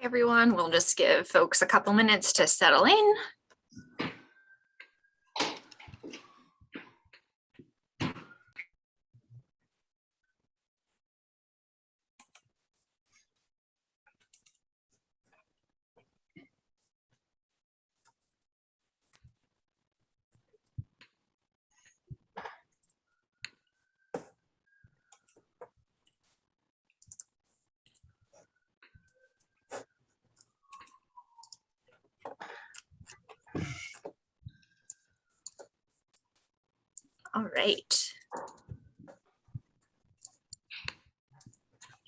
Everyone, we'll just give folks a couple minutes to settle in. All right.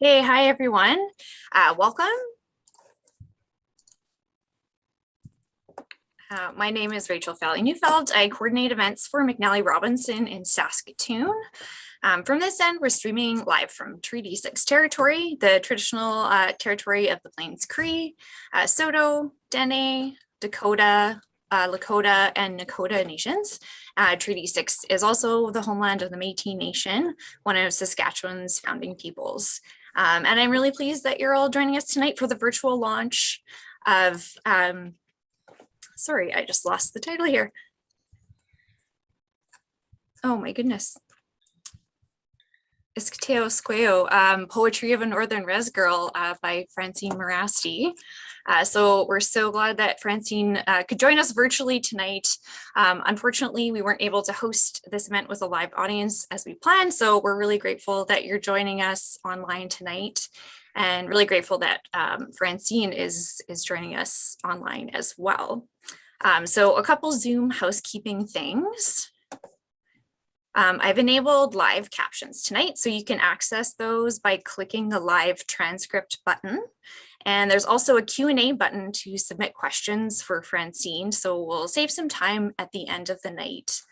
Hey, hi everyone. Welcome. My name is Rachel Falley-Neufeld. I coordinate events for McNally Robinson in Saskatoon. From this end, we're streaming live from Treaty 6 territory, the traditional territory of the Plains Cree, Saulteaux, Dene, Dakota, Lakota, and Nakota nations. Treaty 6 is also the homeland of the Métis Nation, one of Saskatchewan's founding peoples. And I'm really pleased that you're all joining us tonight for the virtual launch of, sorry, I just lost the title here. Oh my goodness. Iskotew Iskwew, Poetry of a Northern Rez Girl by Francine Merasty. So we're so glad that Francine could join us virtually tonight. Unfortunately, we weren't able to host this event with a live audience as we planned, so we're really grateful that you're joining us online tonight, and really grateful that Francine is joining us online as well. So a couple Zoom housekeeping things. I've enabled live captions tonight, so you can access those by clicking the live transcript button. And there's also a Q&A button to submit questions for Francine. So we'll save some time at the end of the night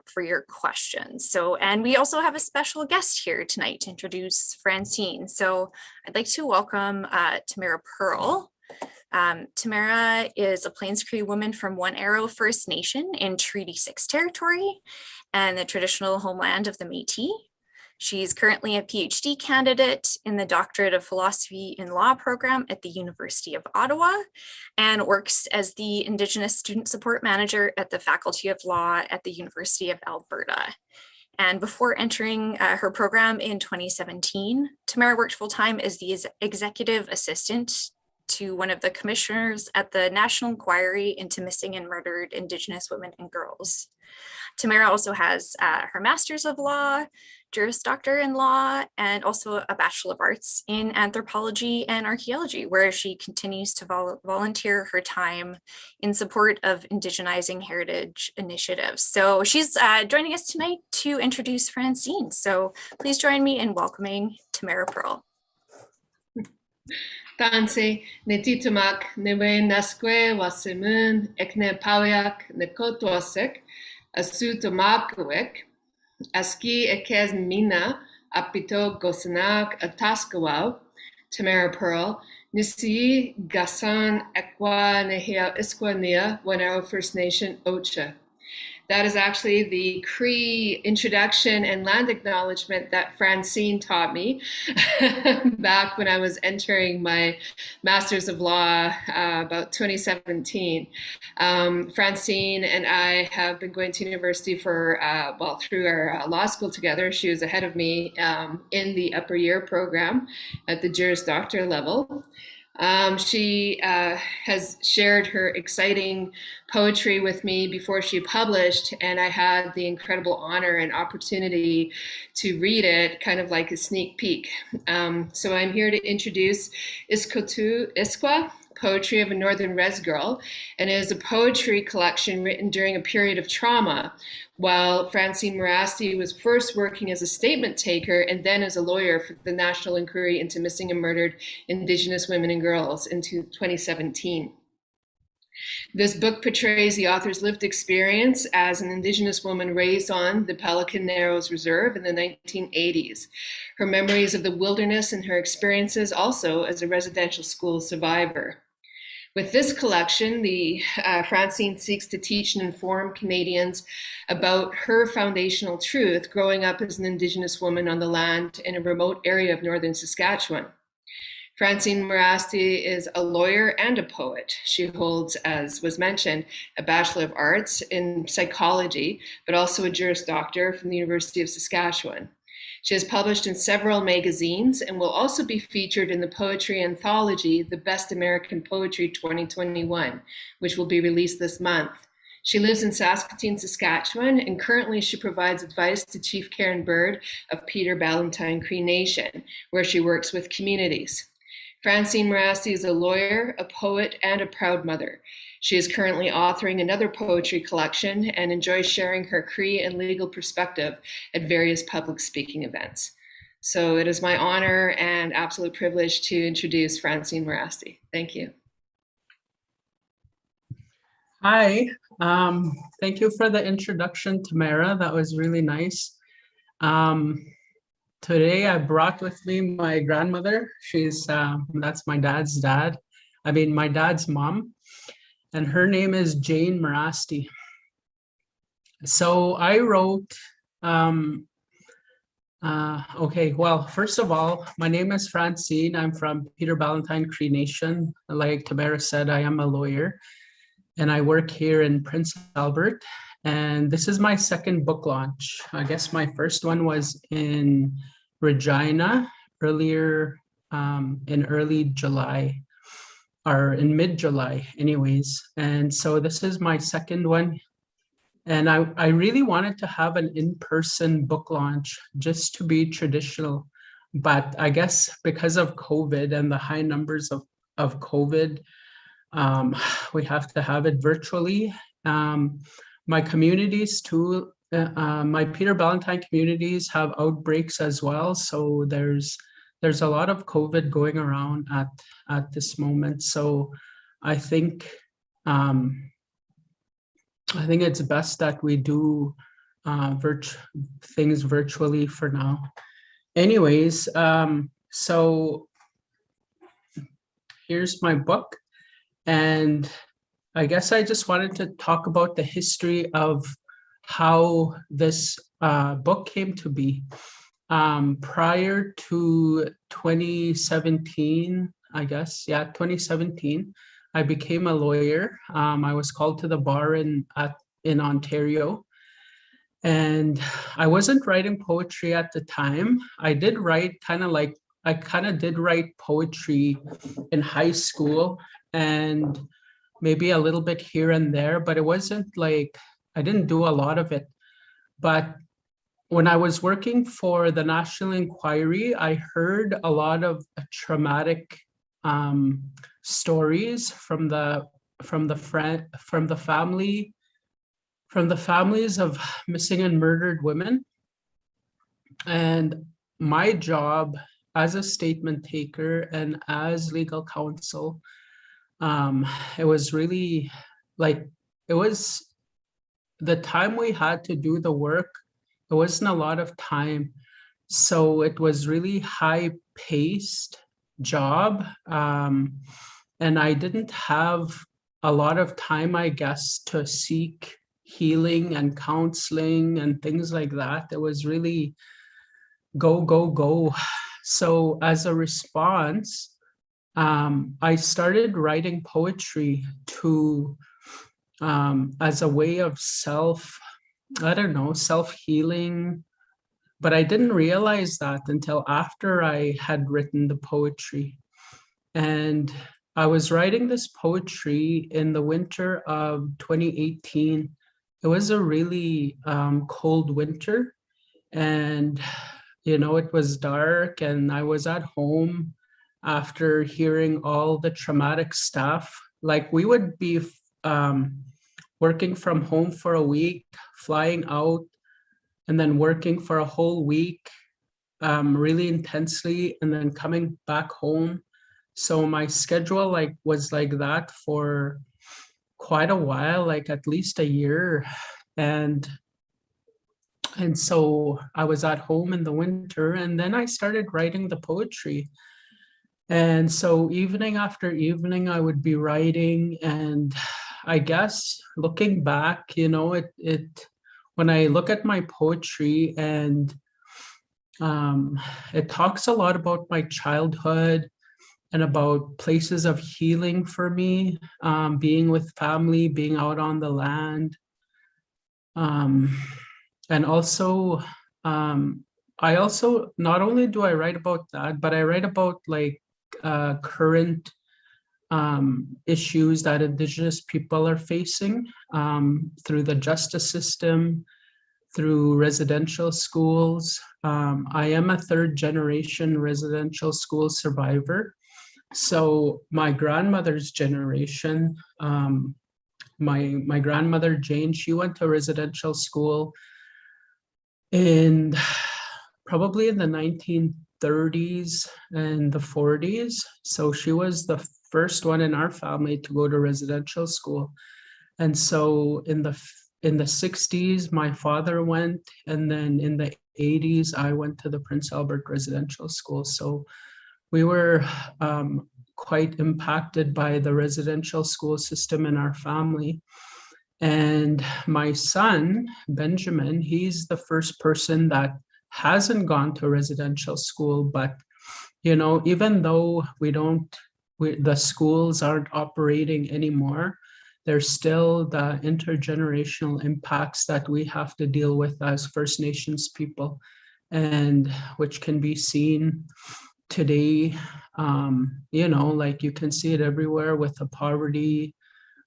for your questions. So, and we also have a special guest here tonight to introduce Francine. So I'd like to welcome Tamara Pearl. Tamara is a Plains Cree woman from One Arrow First Nation in Treaty 6 territory and the traditional homeland of the Métis. She's currently a PhD candidate in the Doctorate of Philosophy in Law program at the University of Ottawa and works as the Indigenous Student Support Manager at the Faculty of Law at the University of Alberta. And before entering her program in 2017, Tamara worked full-time as the executive assistant to one of the commissioners at the National Inquiry into Missing and Murdered Indigenous Women and Girls. Tamara also has her Master's of Law, Juris Doctor in Law, and also a Bachelor of Arts in Anthropology and Archaeology, where she continues to volunteer her time in support of indigenizing heritage initiatives. So she's joining us tonight to introduce Francine. So please join me in welcoming Tamara Pearl. Tanse netitumak newe naskwe wasimun ekne pawiak nekotwasek asutomapkawek aski ekez mina apito gosanak ataskawaw Tamara Pearl nisi gasan ekwa nehia iskwania One Arrow First Nation Ocha. That is actually the Cree introduction and land acknowledgement that Francine taught me back when I was entering my Master's of Law about 2017. Francine and I have been going to university for, well, through our law school together. She was ahead of me in the upper year program at the Juris Doctor level. She has shared her exciting poetry with me before she published, and I had the incredible honor and opportunity to read it, kind of like a sneak peek. So I'm here to introduce Iskotew Iskwew, Poetry of a Northern Rez Girl, and it is a poetry collection written during a period of trauma, while Francine Merasty was first working as a statement taker and then as a lawyer for the National Inquiry into Missing and Murdered Indigenous Women and Girls in 2017. This book portrays the author's lived experience as an Indigenous woman raised on the Pelican Narrows Reserve in the 1980s, her memories of the wilderness and her experiences also as a residential school survivor. With this collection, Francine seeks to teach and inform Canadians about her foundational truth growing up as an Indigenous woman on the land in a remote area of Northern Saskatchewan. Francine Merasty is a lawyer and a poet. She holds, as was mentioned, a Bachelor of Arts in Psychology, but also a Juris Doctor from the University of Saskatchewan. She has published in several magazines and will also be featured in the poetry anthology, The Best American Poetry 2021, which will be released this month. She lives in Saskatoon, Saskatchewan, and currently she provides advice to Chief Karen Bird of Peter Ballantine Cree Nation, where she works with communities. Francine Merasty is a lawyer, a poet, and a proud mother. She is currently authoring another poetry collection and enjoys sharing her Cree and legal perspective at various public speaking events. So it is my honor and absolute privilege to introduce Francine Merasty. Thank you. Hi, thank you for the introduction, Tamara. That was really nice. Today I brought with me my grandmother. That's my dad's dad. My dad's mom, and her name is Jane Merasty. So I wrote, okay, well, first of all, my name is Francine. I'm from Peter Ballantine Cree Nation. Like Tamara said, I am a lawyer, and I work here in Prince Albert. And this is my second book launch. I guess my first one was in Regina earlier in early July, or in mid-July anyways. And so this is my second one. And I really wanted to have an in-person book launch just to be traditional. But I guess because of COVID and the high numbers of COVID, we have to have it virtually. My communities too, my Peter Ballantine communities have outbreaks as well. So there's a lot of COVID going around at this moment. So I think it's best that we do things virtually for now. Anyways, so here's my book. And I guess I just wanted to talk about the history of how this book came to be. Prior to 2017, I guess, 2017, I became a lawyer. I was called to the bar in Ontario, and I wasn't writing poetry at the time. I did write I kind of did write poetry in high school and maybe a little bit here and there, but it wasn't like, I didn't do a lot of it. But when I was working for the National Inquiry, I heard a lot of traumatic stories from the families of missing and murdered women. And my job as a statement taker and as legal counsel, it was really it was the time we had to do the work. There wasn't a lot of time. So it was really high-paced job. And I didn't have a lot of time, I guess, to seek healing and counseling and things like that. It was really go, go, go. So as a response, I started writing poetry as a way of self-healing. But I didn't realize that until after I had written the poetry. And I was writing this poetry in the winter of 2018. It was a really cold winter, and it was dark, and I was at home after hearing all the traumatic stuff. Like, we would be working from home for a week, flying out, and then working for a whole week really intensely, and then coming back home. So my schedule was like that for quite a while, like at least a year. And so I was at home in the winter, and then I started writing the poetry. And so evening after evening, I would be writing. And I guess looking back, you know, when I look at my poetry and it talks a lot about my childhood and about places of healing for me, being with family, being out on the land. And also, I also, not only do I write about that, but I write about like current issues that Indigenous people are facing through the justice system, through residential schools. I am a third generation residential school survivor. So my grandmother's generation, my grandmother Jane, she went to residential school in probably in the 1930s and the 40s. So she was the first one in our family to go to residential school. And so in the 60s, my father went, and then in the 80s, I went to the Prince Albert Residential School. So we were quite impacted by the residential school system in our family. And my son, Benjamin, he's the first person that hasn't gone to residential school. But, you know, even though the schools aren't operating anymore, there's still the intergenerational impacts that we have to deal with as First Nations people, and which can be seen today. You know, like you can see it everywhere with the poverty,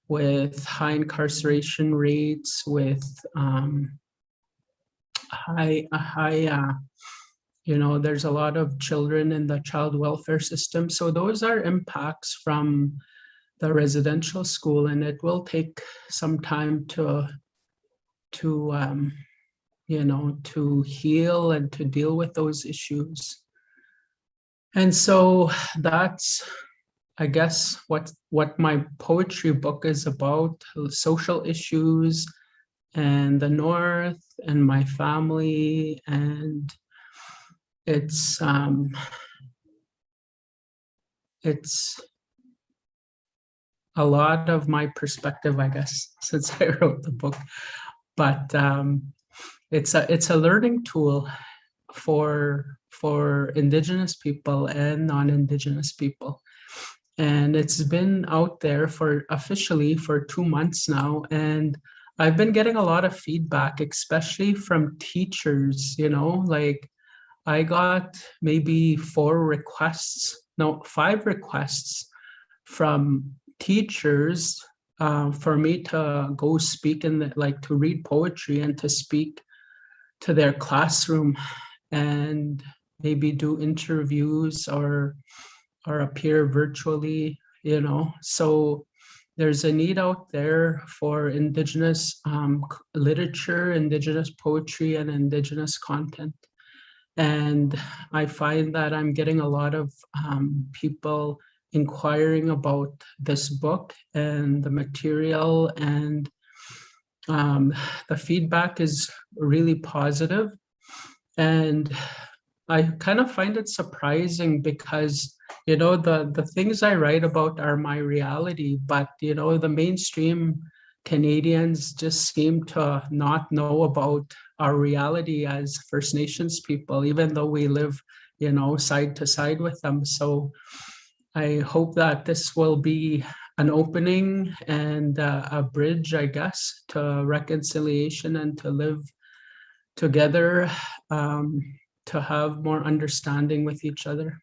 with high incarceration rates, with you know, there's a lot of children in the child welfare system. So those are impacts from the residential school, and it will take some time to you know, to heal and to deal with those issues. And so that's, I guess, what my poetry book is about: social issues and the North and my family. And it's a lot of my perspective, I guess, since I wrote the book. But it's a learning tool for Indigenous people and non-Indigenous people. And it's been out there officially for 2 months now. And I've been getting a lot of feedback, especially from teachers, you know, like I got maybe 5 requests from teachers for me to go speak to read poetry and to speak to their classroom and maybe do interviews or appear virtually, you know. So there's a need out there for Indigenous literature, Indigenous poetry, and Indigenous content. And I find that I'm getting a lot of people inquiring about this book and the material, and the feedback is really positive. And I kind of find it surprising because, you know, the things I write about are my reality, but, you know, the mainstream Canadians just seem to not know about our reality as First Nations people, even though we live, you know, side to side with them. So I hope that this will be an opening and a bridge, I guess, to reconciliation and to live together, to have more understanding with each other.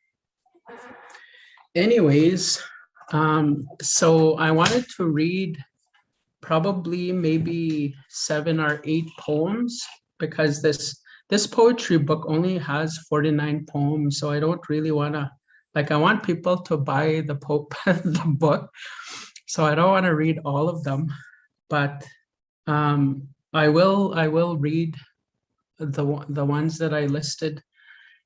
Anyways, so I wanted to read probably maybe 7 or 8 poems, because this poetry book only has 49 poems. So I don't really want to, like, I want people to buy the book. So I don't want to read all of them, but I will read the ones that I listed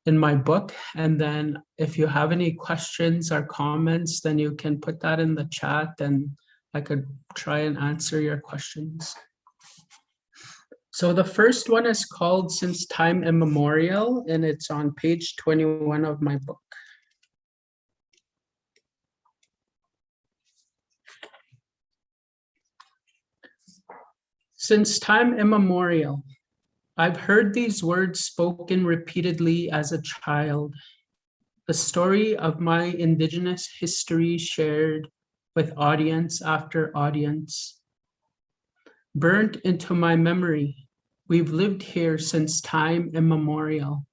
in my book. And then if you have any questions or comments, then you can put that in the chat and I could try and answer your questions. So the first one is called Since Time Immemorial, and it's on page 21 of my book. Since time immemorial, I've heard these words spoken repeatedly as a child. The story of my Indigenous history shared with audience after audience. Burnt into my memory, we've lived here since time immemorial.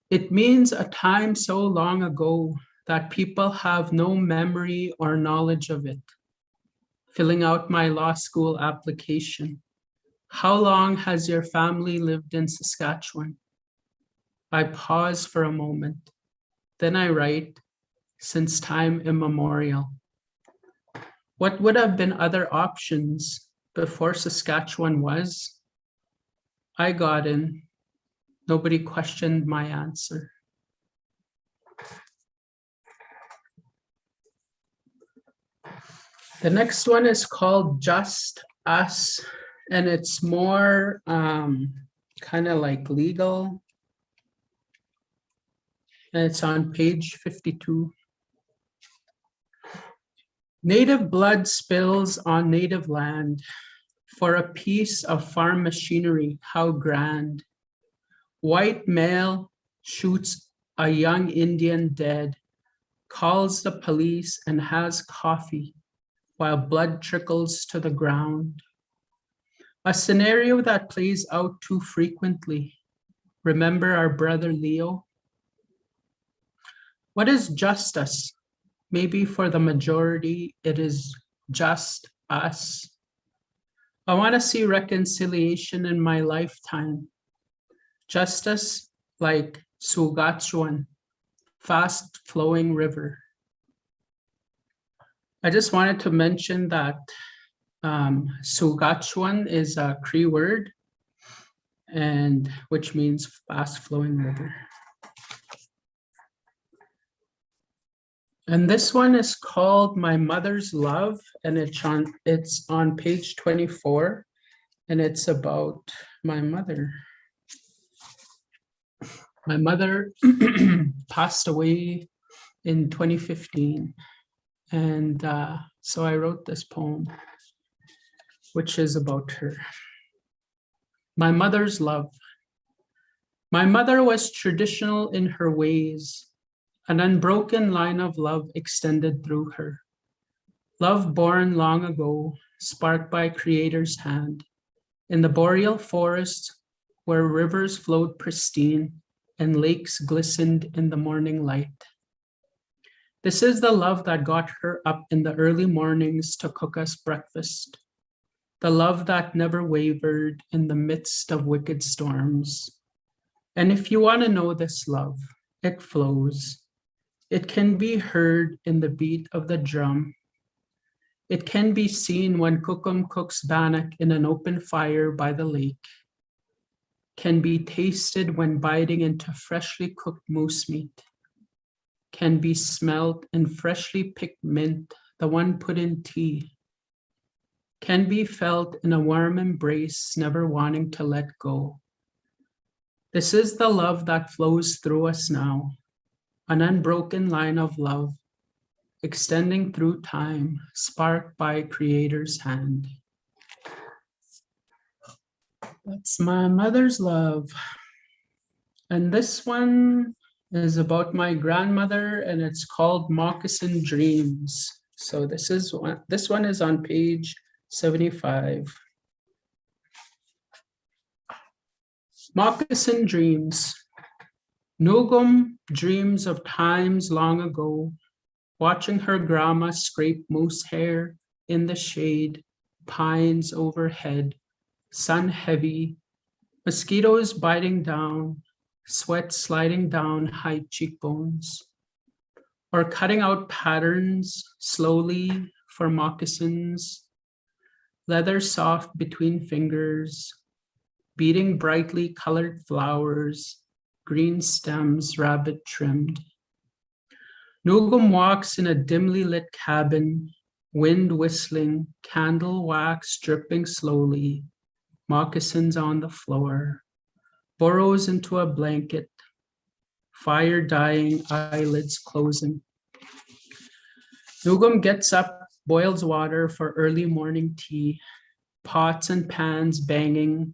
It means a time so long ago that people have no memory or knowledge of it. Filling out my law school application. How long has your family lived in Saskatchewan? I pause for a moment. Then I write, since time immemorial. What would have been other options before Saskatchewan was? I got in. Nobody questioned my answer. The next one is called Just Us, and it's more kind of like legal. And it's on page 52. Native blood spills on native land for a piece of farm machinery, how grand. White male shoots a young Indian dead, calls the police and has coffee while blood trickles to the ground. A scenario that plays out too frequently. Remember our brother Leo? What is justice? Maybe for the majority, it is just us. I want to see reconciliation in my lifetime. Justice like Saskatchewan, fast flowing river. I just wanted to mention that Saskatchewan is a Cree word, and which means fast flowing river. And this one is called My Mother's Love, and it's on page 24, and it's about my mother. My mother passed away in 2015, and so I wrote this poem, which is about her. My mother's love. My mother was traditional in her ways. An unbroken line of love extended through her. Love born long ago, sparked by Creator's hand. In the boreal forest, where rivers flowed pristine and lakes glistened in the morning light. This is the love that got her up in the early mornings to cook us breakfast. The love that never wavered in the midst of wicked storms. And if you want to know this love, it flows. It can be heard in the beat of the drum. It can be seen when Kukum cooks bannock in an open fire by the lake. Can be tasted when biting into freshly cooked moose meat. Can be smelled in freshly picked mint, the one put in tea. Can be felt in a warm embrace, never wanting to let go. This is the love that flows through us now, an unbroken line of love, extending through time, sparked by Creator's hand. That's my mother's love. And this one is about my grandmother, and it's called Moccasin Dreams. So this one is on page 75. Moccasin Dreams. Nugum dreams of times long ago, watching her grandma scrape moose hair in the shade, pines overhead, sun heavy, mosquitoes biting down, sweat sliding down high cheekbones, or cutting out patterns slowly for moccasins, leather soft between fingers, beating brightly colored flowers, green stems rabbit trimmed. Nugum walks in a dimly lit cabin, wind whistling, candle wax dripping slowly, moccasins on the floor, burrows into a blanket, fire dying, eyelids closing. Nugum gets up, boils water for early morning tea, pots and pans banging,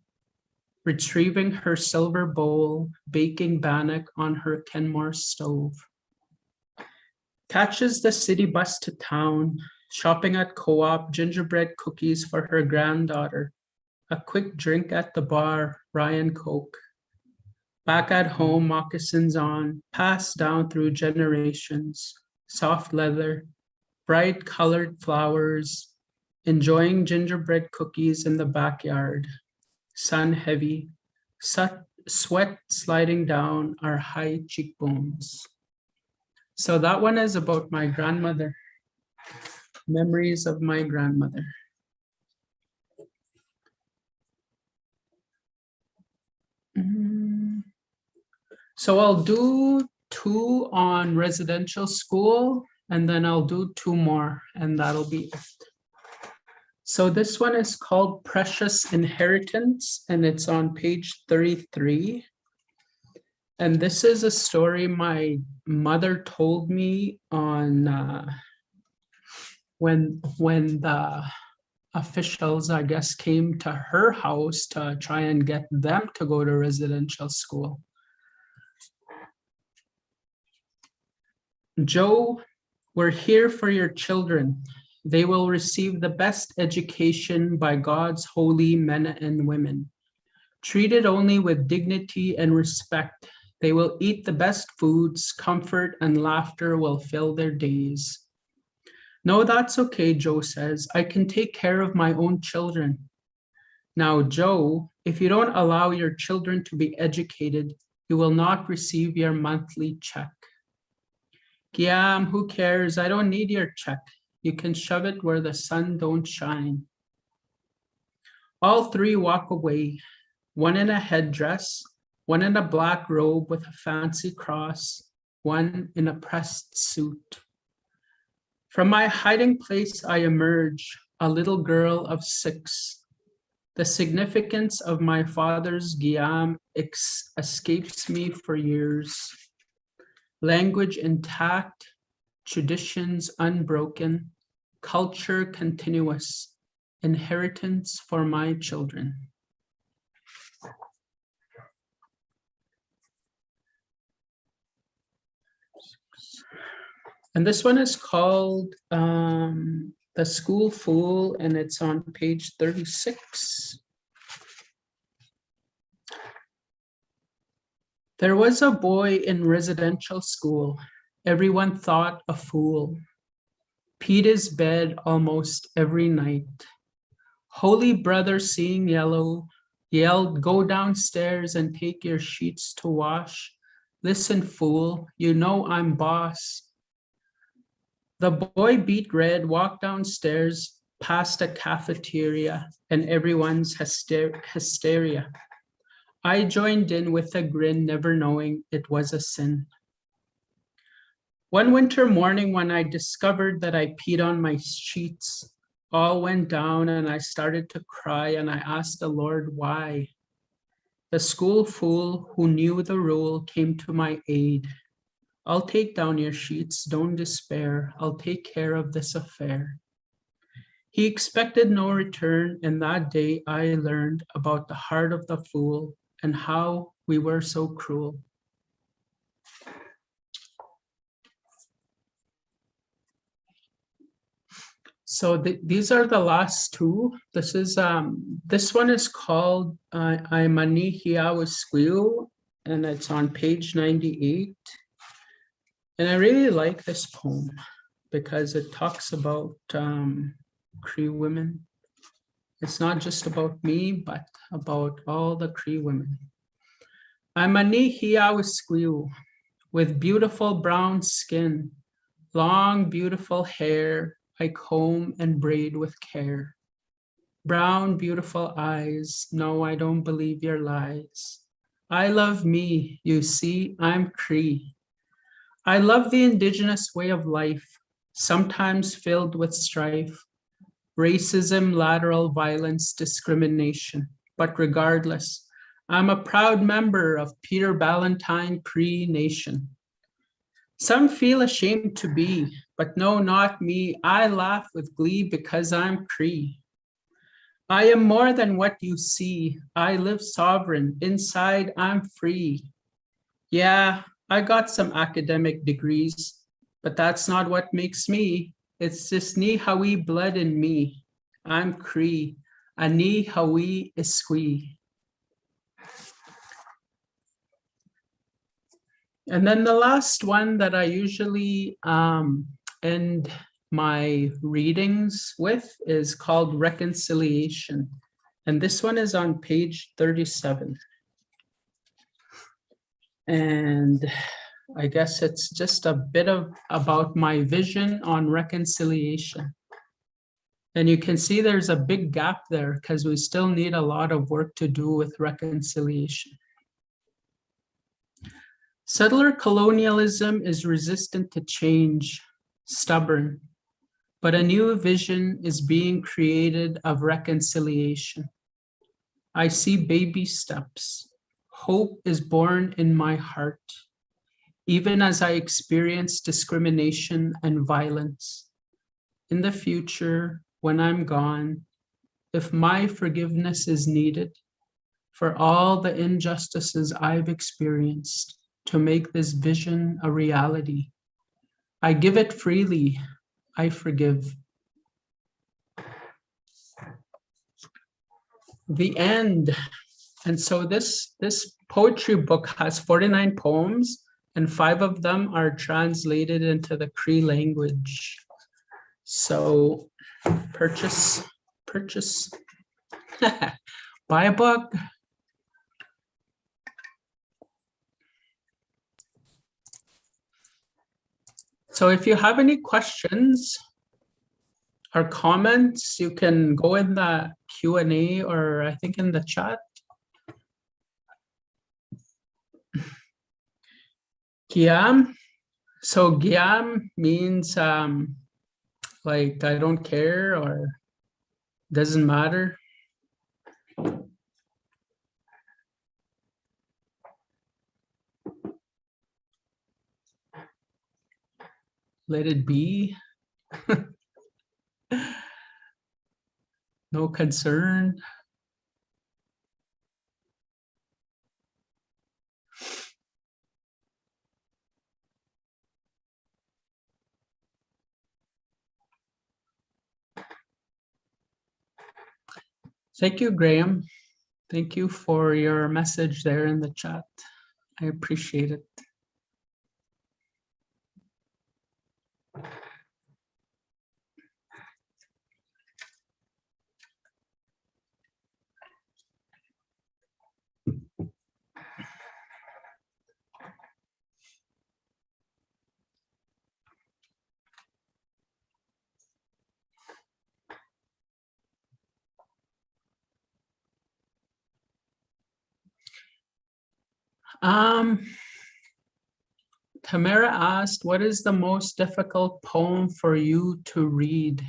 retrieving her silver bowl, baking bannock on her Kenmore stove. Catches the city bus to town, shopping at Co-op, gingerbread cookies for her granddaughter, a quick drink at the bar, rye and coke. Back at home, moccasins on, passed down through generations, soft leather, bright colored flowers, enjoying gingerbread cookies in the backyard, sun heavy, sweat sliding down our high cheekbones. So that one is about my grandmother, memories of my grandmother. So I'll do 2 on residential school, and then I'll do 2 more, and that'll be it. So this one is called Precious Inheritance, and it's on page 33. And this is a story my mother told me on when the officials, I guess, came to her house to try and get them to go to residential school. Joe, we're here for your children. They will receive the best education by God's holy men and women. Treated only with dignity and respect, they will eat the best foods, comfort and laughter will fill their days. No, that's okay, Joe says. I can take care of my own children. Now, Joe, if you don't allow your children to be educated, you will not receive your monthly check. Giam, who cares? I don't need your check. You can shove it where the sun don't shine. All 3 walk away, one in a headdress, one in a black robe with a fancy cross, one in a pressed suit. From my hiding place I emerge, a little girl of 6. The significance of my father's Giam escapes me for years. Language intact, traditions unbroken, culture continuous, inheritance for my children. And this one is called The School Fool, and it's on page 36. There was a boy in residential school, everyone thought a fool. Peed his bed almost every night. Holy brother, seeing yellow, yelled, go downstairs and take your sheets to wash. Listen, fool, you know I'm boss. The boy beat red, walked downstairs, past a cafeteria, and everyone's hysteria. I joined in with a grin, never knowing it was a sin. One winter morning when I discovered that I peed on my sheets, all went down and I started to cry and I asked the Lord why. The school fool who knew the rule came to my aid. I'll take down your sheets, don't despair, I'll take care of this affair. He expected no return, and that day I learned about the heart of the fool and how we were so cruel. So these are the last 2. This one is called Iskotew Iskwew, and it's on page 98. And I really like this poem because it talks about Cree women. It's not just about me, but about all the Cree women. I'm Iskotew Iskwew with beautiful brown skin, long beautiful hair I comb and braid with care. Brown beautiful eyes, no, I don't believe your lies. I love me, you see, I'm Cree. I love the Indigenous way of life, sometimes filled with strife, racism, lateral violence, discrimination. But regardless, I'm a proud member of Peter Ballantine Cree Nation. Some feel ashamed to be, but no, not me. I laugh with glee because I'm Cree. I am more than what you see. I live sovereign. Inside, I'm free. Yeah, I got some academic degrees, but that's not what makes me. It's this Nihawi blood in me. I'm Cree, Anihawi Iskwew. And then the last one that I usually end my readings with is called Reconciliation. And this one is on page 37. And I guess it's just a bit about my vision on reconciliation. And you can see there's a big gap there because we still need a lot of work to do with reconciliation. Settler colonialism is resistant to change, stubborn, but a new vision is being created of reconciliation. I see baby steps. Hope is born in my heart, even as I experience discrimination and violence. In the future, when I'm gone, if my forgiveness is needed for all the injustices I've experienced to make this vision a reality, I give it freely. I forgive. The end. And so this poetry book has 49 poems, and 5 of them are translated into the Cree language. So purchase, buy a book. So if you have any questions or comments, you can go in the Q&A or I think in the chat. Giam. So Giam means like I don't care or doesn't matter. Let it be. No concern. Thank you, Graham. Thank you for your message there in the chat. I appreciate it. Tamara asked, what is the most difficult poem for you to read?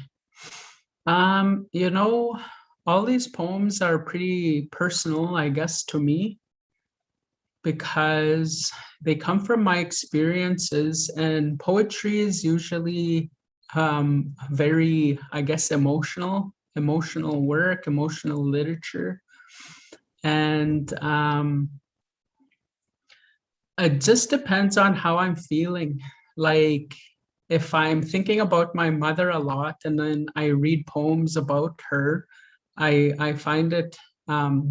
You know, all these poems are pretty personal, I guess, to me, because they come from my experiences, and poetry is usually very, I guess, emotional work, emotional literature. And it just depends on how I'm feeling. Like if I'm thinking about my mother a lot and then I read poems about her, I find it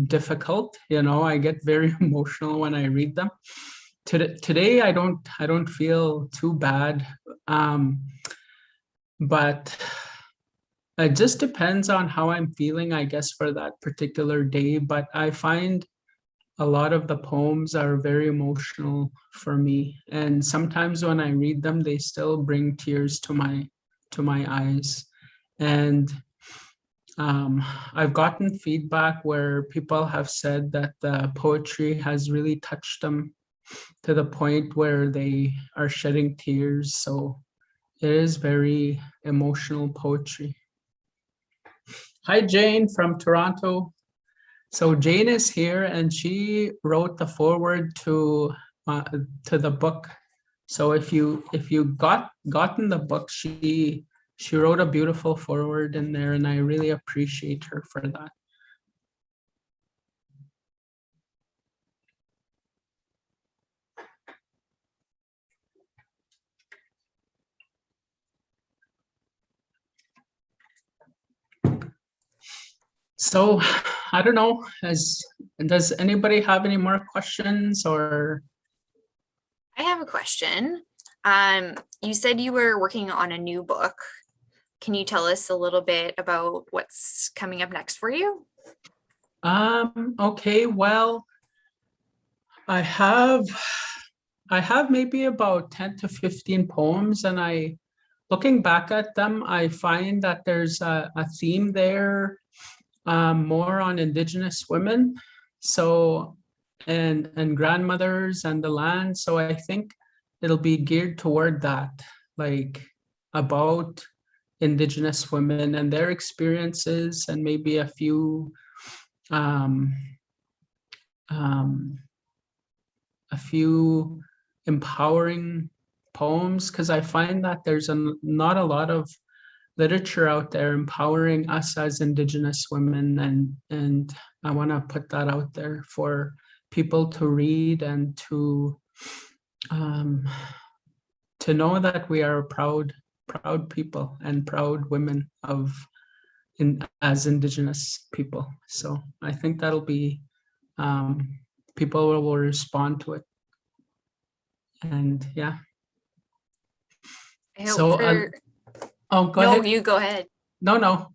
difficult. You know, I get very emotional when I read them. Today I don't feel too bad, but it just depends on how I'm feeling, I guess, for that particular day. But I find a lot of the poems are very emotional for me, and sometimes when I read them, they still bring tears to my eyes. And I've gotten feedback where people have said that the poetry has really touched them to the point where they are shedding tears. So it is very emotional poetry. Hi, Jane from Toronto. So Jane is here, and she wrote the foreword to the book. So if you gotten the book, she wrote a beautiful foreword in there, and I really appreciate her for that. So I don't know, does anybody have any more questions or? I have a question. You said you were working on a new book. Can you tell us a little bit about what's coming up next for you? Okay, well, I have maybe about 10 to 15 poems, and looking back at them, I find that there's a theme there, more on Indigenous women, so and grandmothers and the land. So I think it'll be geared toward that, like about Indigenous women and their experiences, and maybe a few um, um, empowering poems, because I find that there's not a lot of literature out there empowering us as Indigenous women, and I want to put that out there for people to read and to know that we are proud people and proud women as Indigenous people. So I think that'll be people will respond to it, and yeah. I hope oh, go no, ahead. you go ahead. No.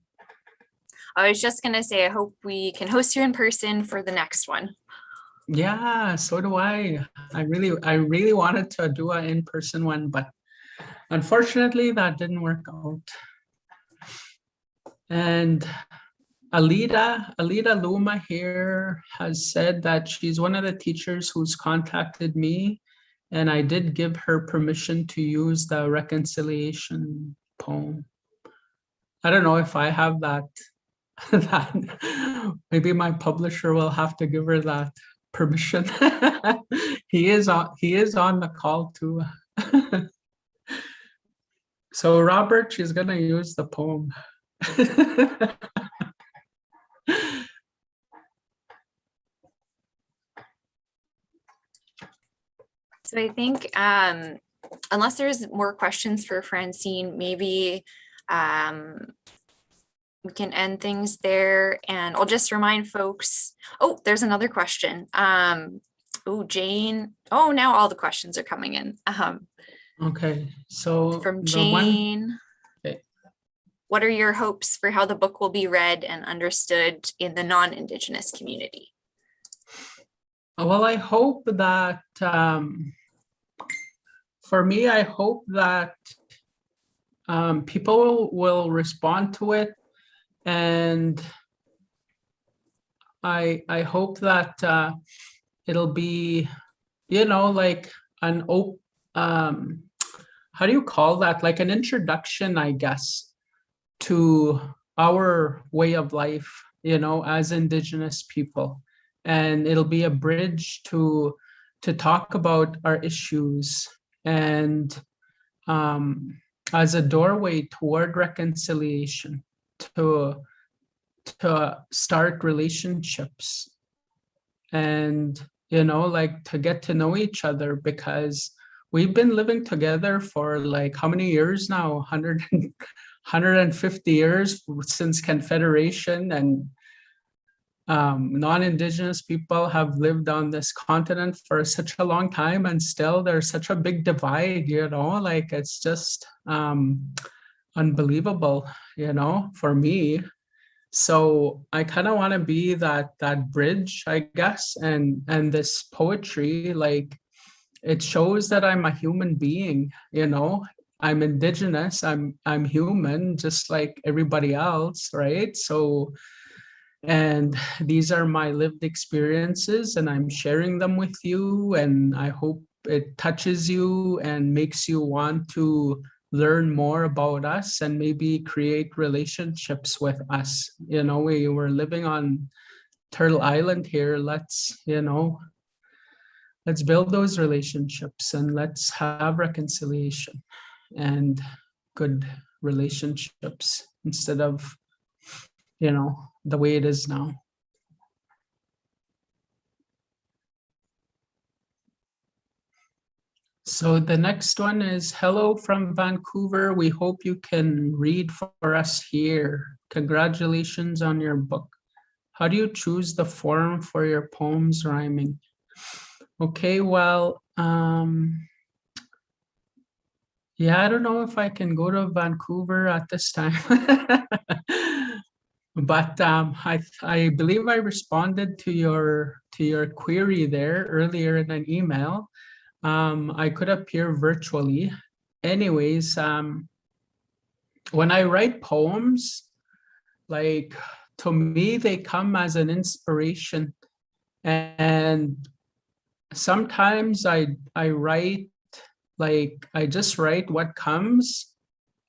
I was just gonna say, I hope we can host you in person for the next one. Yeah, so do I. I really wanted to do an in-person one, but unfortunately that didn't work out. And Alida Luma here has said that she's one of the teachers who's contacted me, and I did give her permission to use the reconciliation poem. I don't know if I have that. Maybe my publisher will have to give her that permission. He is on the call too. So Robert, she's gonna use the poem. So I think unless there's more questions for Francine, maybe we can end things there, and I'll just remind folks. Oh, there's another question. Oh, Jane. Oh, now all the questions are coming in. Okay, so from Jane. Okay. What are your hopes for how the book will be read and understood in the non-Indigenous community? Well, I hope that, for me, I hope that people will respond to it, and I hope that it'll be, like an how do you call that? Like an introduction, I guess, to our way of life, as Indigenous people. And it'll be a bridge to talk about our issues, and as a doorway toward reconciliation, to start relationships, and like to get to know each other, because we've been living together for like how many years now? 150 years since Confederation, and non-Indigenous people have lived on this continent for such a long time, and still there's such a big divide, like it's just unbelievable, for me. So I kind of want to be that bridge, I guess, and this poetry, like, it shows that I'm a human being, I'm Indigenous, I'm human, just like everybody else, right? So, and these are my lived experiences, and I'm sharing them with you, and I hope it touches you and makes you want to learn more about us and maybe create relationships with us. We were living on Turtle Island here. Let's build those relationships, and let's have reconciliation and good relationships instead of, the way it is now. So the next one is, hello from Vancouver. We hope you can read for us here. Congratulations on your book. how do you choose the form for your poems rhyming? Okay, well, yeah, I don't know if I can go to Vancouver at this time. But I believe I responded to your query there earlier in an email. I could appear virtually. Anyways, when I write poems, like to me, they come as an inspiration. And sometimes I write, like I just write what comes.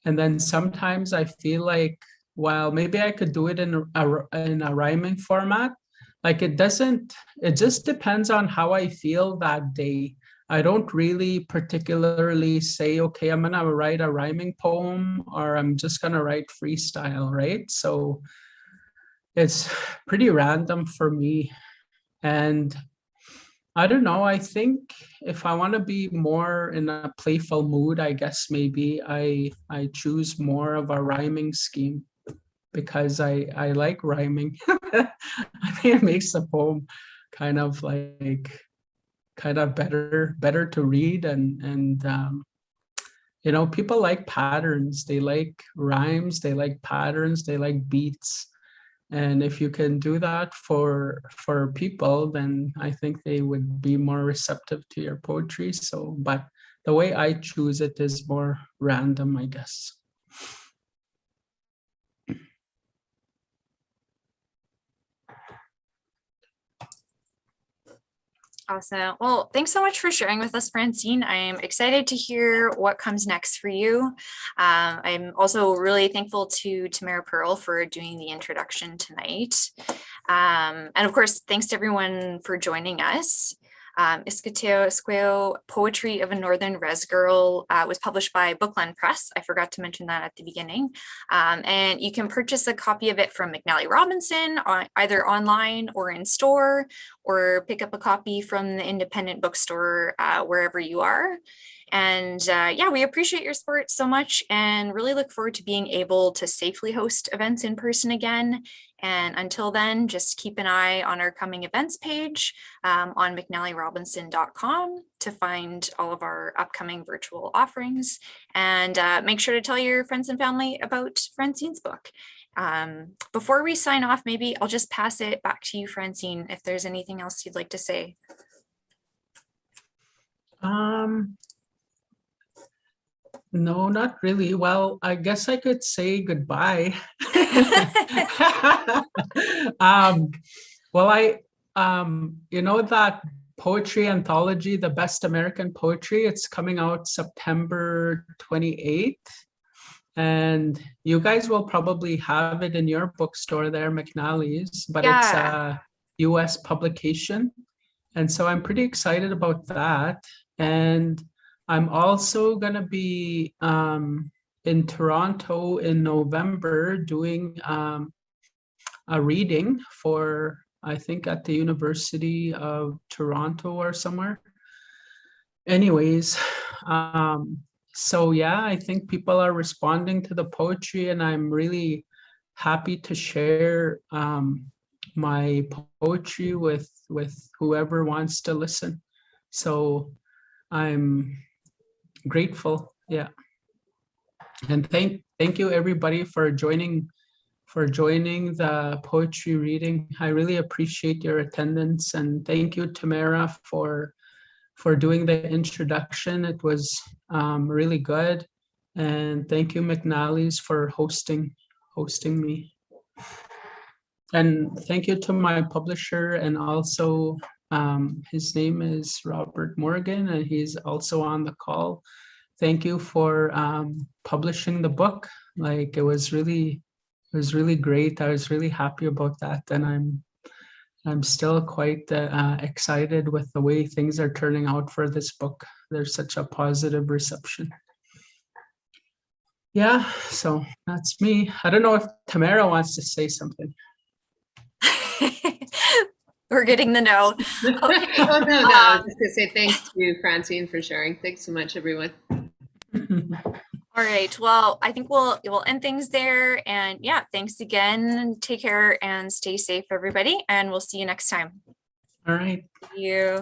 And then sometimes I feel like, well, maybe I could do it in a rhyming format. Like it just depends on how I feel that day. I don't really particularly say, okay, I'm gonna write a rhyming poem or I'm just gonna write freestyle, right? So it's pretty random for me. And I don't know, I think if I want to be more in a playful mood, I guess maybe I choose more of a rhyming scheme because I like rhyming. I think it makes the poem kind of better to read and you know, people like patterns, they like rhymes, they like patterns, they like beats. And if you can do that for people, then I think they would be more receptive to your poetry. So, but the way I choose it is more random, I guess. Awesome. Well, thanks so much for sharing with us, Francine. I'm excited to hear what comes next for you. I'm also really thankful to Tamara Pearl for doing the introduction tonight. And of course, thanks to everyone for joining us. Iskotew Iskwew, Poetry of a Northern Rez Girl was published by Bookland Press. I forgot to mention that at the beginning. And you can purchase a copy of it from McNally Robinson, either online or in store, or pick up a copy from the independent bookstore wherever you are. And yeah, we appreciate your support so much and really look forward to being able to safely host events in person again. And until then, just keep an eye on our coming events page on mcnallyrobinson.com to find all of our upcoming virtual offerings. And make sure to tell your friends and family about Francine's book. Before we sign off, maybe I'll just pass it back to you, Francine, if there's anything else you'd like to say. No, not really. Well, I guess I could say goodbye. Well, you know that poetry anthology, The Best American Poetry, it's coming out September 28th. And you guys will probably have it in your bookstore there, McNally's, but yeah. It's a US publication. And so I'm pretty excited about that. And I'm also going to be in Toronto in November doing a reading for, I think, at the University of Toronto or somewhere. Anyways, so yeah, I think people are responding to the poetry and I'm really happy to share my poetry with whoever wants to listen. So I'm grateful, yeah. And thank you everybody for joining the poetry reading. I really appreciate your attendance, and thank you, Tamara, for doing the introduction. It was really good, and thank you, McNally's, for hosting me. And thank you to my publisher, and also his name is Robert Morgan, and he's also on the call. Thank you for publishing the book. Like it was really great. I was really happy about that, and I'm still quite excited with the way things are turning out for this book. There's such a positive reception. Yeah, so that's me. I don't know if Tamara wants to say something. We're getting the no. Okay. Oh, no. I was just going to say thanks to you, Francine, for sharing. Thanks so much, everyone. All All right. Well, I think we'll end things there. And yeah, thanks again. Take care and stay safe, everybody. And we'll see you next time. All right. Thank you.